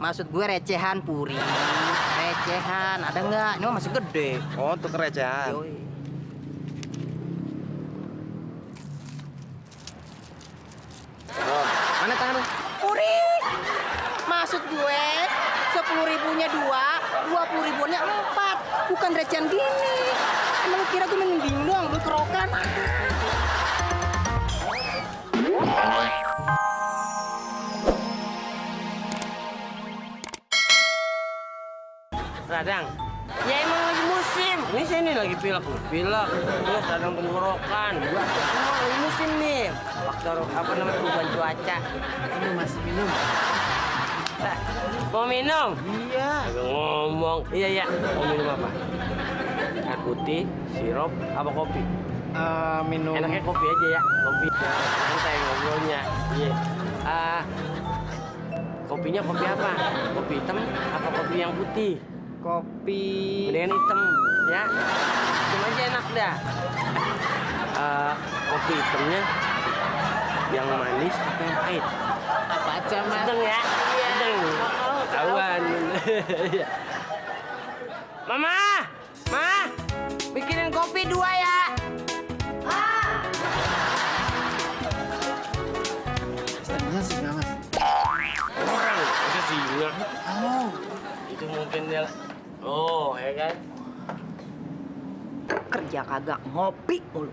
Maksud gue recehan Puri. Recehan, ada nggak? Ini mah masih gede. Oh, untuk recehan. Yoi. Oh, mana tangan lu? Puri! Maksud gue 10.000-nya 2, 20.000-nya 4. Bukan recehan gini. Emang lu kira gue main dingdong, lu kerokan? Radang, ya emang lagi musim. Ini sini lagi pilek, terus radang tenggorokan. Semua lagi musim nih. Faktor apa namanya perubahan cuaca. Ini masih minum. Nah, mau minum? Iya. Agak ngomong. Iya. Mau minum apa? Air putih, sirup, apa kopi? Minum. Enaknya kopi aja ya, kopi. Santai ngobrolnya. Iya. Kopinya kopi apa? Kopi hitam apa kopi yang putih? Kopi. Mendingan hitam, ya. Hitam aja enak dah. Kopi hitamnya yang manis apa yang pahit? Apa aja, Mas? Sedang ya? Sedang. Tahuan. Mama! Ma! Bikinin kopi 2 ya. Setengahnya sih, Mas. Orang, masa singa? Oh. Itu mungkin dia. Oh, ya kan? Kerja kagak ngopi mulu.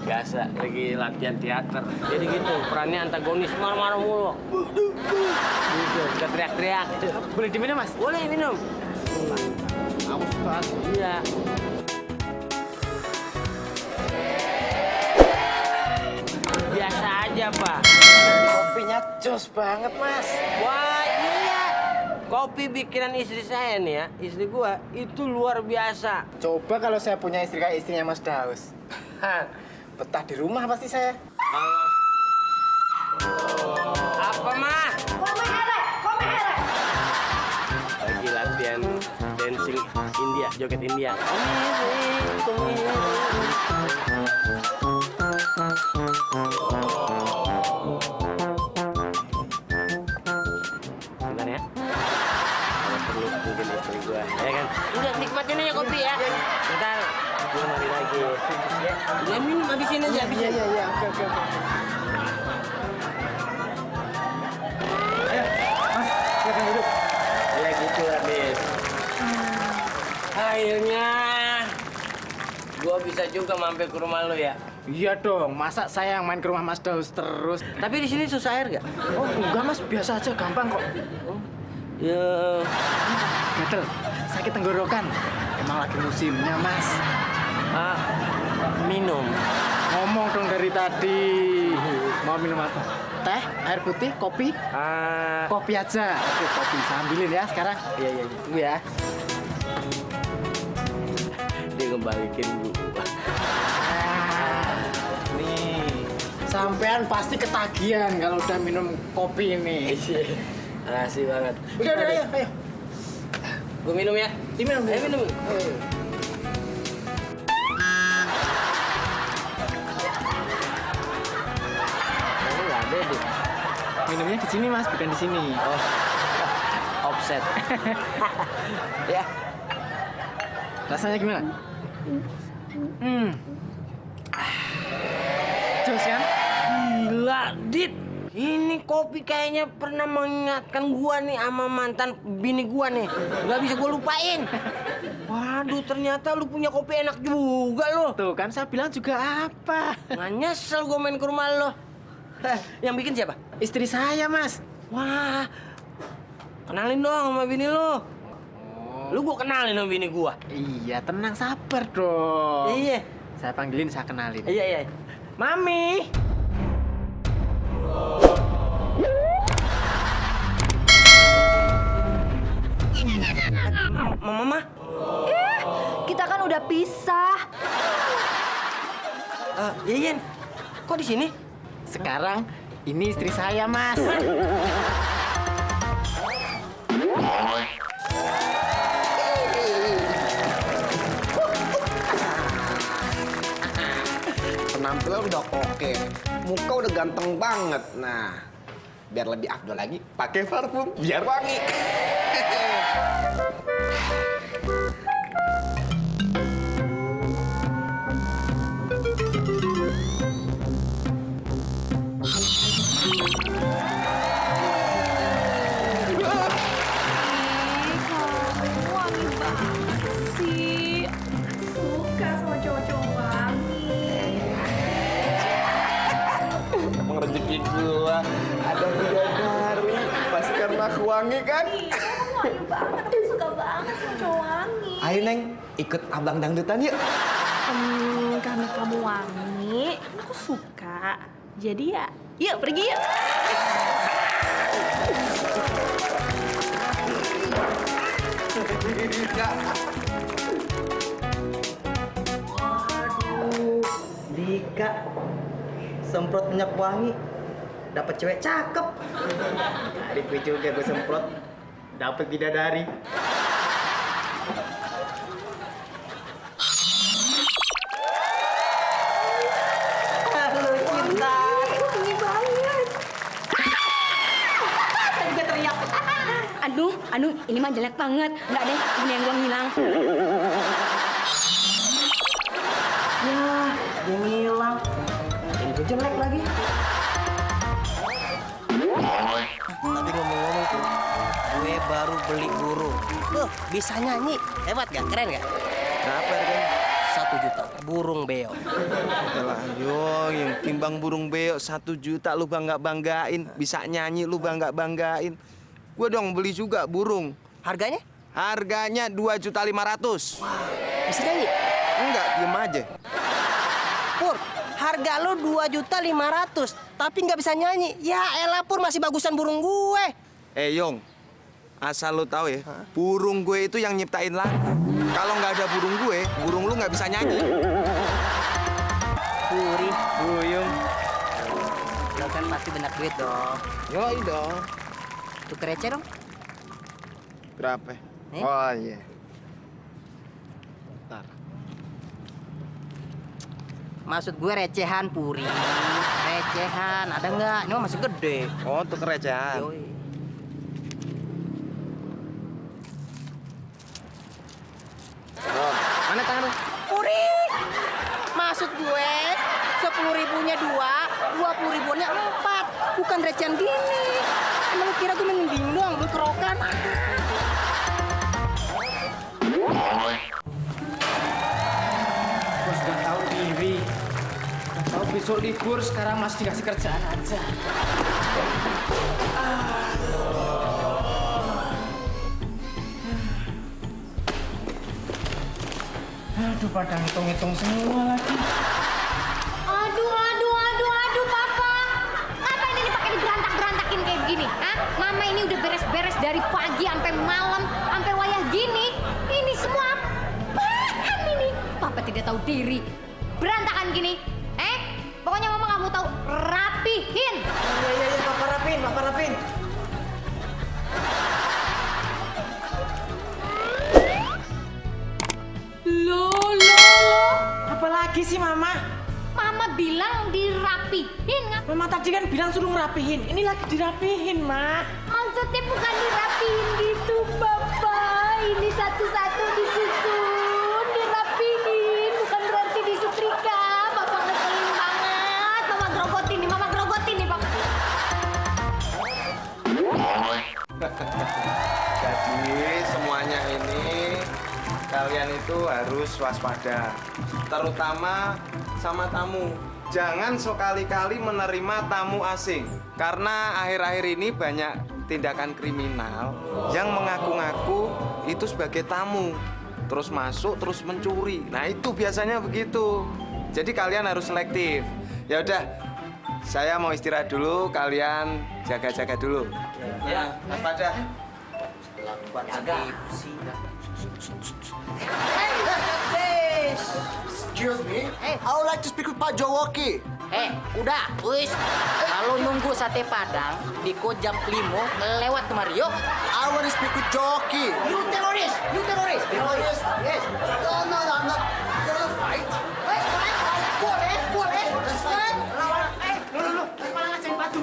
Biasa, lagi latihan teater. Jadi gitu, perannya antagonis, marah-marah mulu. Gitu, suka teriak-teriak. Boleh diminum, Mas? Boleh minum? Aku suka. Iya. Biasa aja, Pak. Kopinya jos banget, Mas. Wah, iya. Kopi bikinan istri saya nih ya, istri gua itu luar biasa. Coba kalau saya punya istri kayak istrinya Mas Daus. Betah di rumah pasti saya. Apa, mah? Lagi latihan dancing India, joget India. Bentar ya. Kalau perlu mungkin istri gua, ya kan? Udah nikmatin aja kopi ya. Bentar, gua mandi lagi. Ya, udah minum habisin aja, habisin. Iya. Oke. Ayo, Mas, silakan duduk. Ya gitu lah, Bis. Akhirnya gua bisa juga mampir ke rumah lu ya. Iya dong, masa saya yang main ke rumah Mas Daus terus? Tapi di sini susah air gak? Oh enggak Mas, biasa aja, gampang kok. Ya, Gatel, sakit tenggorokan. Emang lagi musimnya Mas. minum. Ngomong dong dari tadi. Mau minum apa? Teh, air putih, kopi? Kopi aja. Oke, kopi. Saya ambilin ya sekarang. Iya. Tunggu ya. Dia ngebalikin gua. Nih, sampean pasti ketagihan kalau udah minum kopi ini. Makasih banget. Udah, ayo. Gua minum ya. Diminum. Ayo minum. Ayo. Nggak ada deh. Minumnya di sini Mas, bukan di sini. Oh, offset. Ya. Rasanya gimana? Jos kan? Gila, Dit. Ini kopi kayaknya pernah mengingatkan gua nih sama mantan bini gua nih. Gak bisa gua lupain. Waduh, ternyata lu punya kopi enak juga lo. Tuh kan saya bilang juga apa? Nggak nyesel gua main ke rumah lo. Yang bikin siapa? Istri saya Mas. Wah, kenalin dong sama bini lo. Lu gua kenalin sama bini gua. Iya, tenang sabar dong. Iya. Saya panggilin, saya kenalin. Iya. Mami. Mama. Kita kan udah pisah. Yeyen. Kok di sini? Sekarang ini istri saya, Mas. Penampilan udah oke, muka udah ganteng banget. Nah, biar lebih afdol lagi, pakai parfum biar wangi. Kamu wangi banget sih. Suka sama cowok-cowok wangi. Emang rezeki gua ada bidadari, pasti karena aku wangi kan? Wangi banget, aku suka banget sama cowok wangi. Ayo Neng, ikut abang dangdutan yuk. Karena kamu wangi, aku suka. Jadi ya, yuk pergi yuk. Dika, semprot minyak wangi, dapat cewek cakep. Adik gue juga gue semprot, dapat bidadari. Halo cinta. Wangi banget. Saya juga teriak. Aduh, ini mah jelek banget. Enggak deh, ini yang gua ngilang. Ya, dia ngilang. Ini gue jelek lagi. Tapi ngomong-ngomong tuh, gue baru beli burung. Bisa nyanyi. Hebat gak? Keren gak? Berapa harganya? 1 juta. Burung beo. Yalah, yang timbang burung beo 1 juta lu banggain, bisa nyanyi lu banggain. Gue dong beli juga burung. Harganya? Harganya 2.500.000. Bisa nyanyi? Enggak, diem aja. Pur, harga lu 2.500.000, tapi nggak bisa nyanyi. Ya elah Pur, masih bagusan burung gue. Yong, asal lu tahu ya, burung gue itu yang nyiptain lagu. Kalau nggak ada burung lu nggak bisa nyanyi. Puri, Buyung, lo kan pasti banyak duit dong. yoi dong. Tuker receh dong. Berapa? Eh? Oh iya. Maksud gue recehan, Puri. Recehan, ada nggak? Ini mah masih gede. Oh, tuker recehan. Yoi. Oh, mana tangan lu? Puri, maksud gue 10.000-nya 2, 20.000-nya 4. Bukan recehan gini. Emang lu kira gue mending doang, lu kerokan. Bos udah tahu diri. Udah tahu besok libur, sekarang masih dikasih kerjaan aja. Aduh, pada ngitung-ngitung semua lagi. Aduh, Papa. Ngapain ini pakai diberantak-berantakin kayak begini? Hah? Mama ini udah beres-beres dari pagi sampai malam, sampai wayah gini. Ini semua apaan ini? Papa tidak tahu diri. Berantakan gini. Pokoknya Mama nggak mau tahu. Rapihin. Iya, Papa rapin. Loh. Apalagi sih Mama? Mama bilang dirapihin. Mama tadi kan bilang suruh ngerapihin. Ini lagi dirapihin, Ma. Maksudnya bukan dirapihin gitu, Papa. Ini satu-satu disusun, dirapihin. Bukan berarti disetrika. Papa ngeselin banget. Mama grogotin nih, Papa. Jadi semuanya ini kalian itu harus waspada, terutama sama tamu. Jangan sekali-kali menerima tamu asing, karena akhir-akhir ini banyak tindakan kriminal yang mengaku-ngaku itu sebagai tamu, terus masuk, terus mencuri. Nah itu biasanya begitu. Jadi kalian harus selektif. Ya udah, saya mau istirahat dulu, kalian jaga-jaga dulu. Ya, waspada. Excuse me, I would like to speak with Pak Jowoki. Udah, wis. Kalau nunggu sate Padang di Kojam Limo lewat kemari, yuk. I want to speak with Jowoki. You teroris. Terrorist? Yes. No, I'm not. You want to fight? Boleh. Let's fight. Lawan, lu, malah ngajain batu.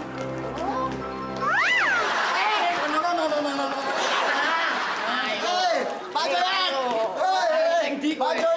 kowe. Maju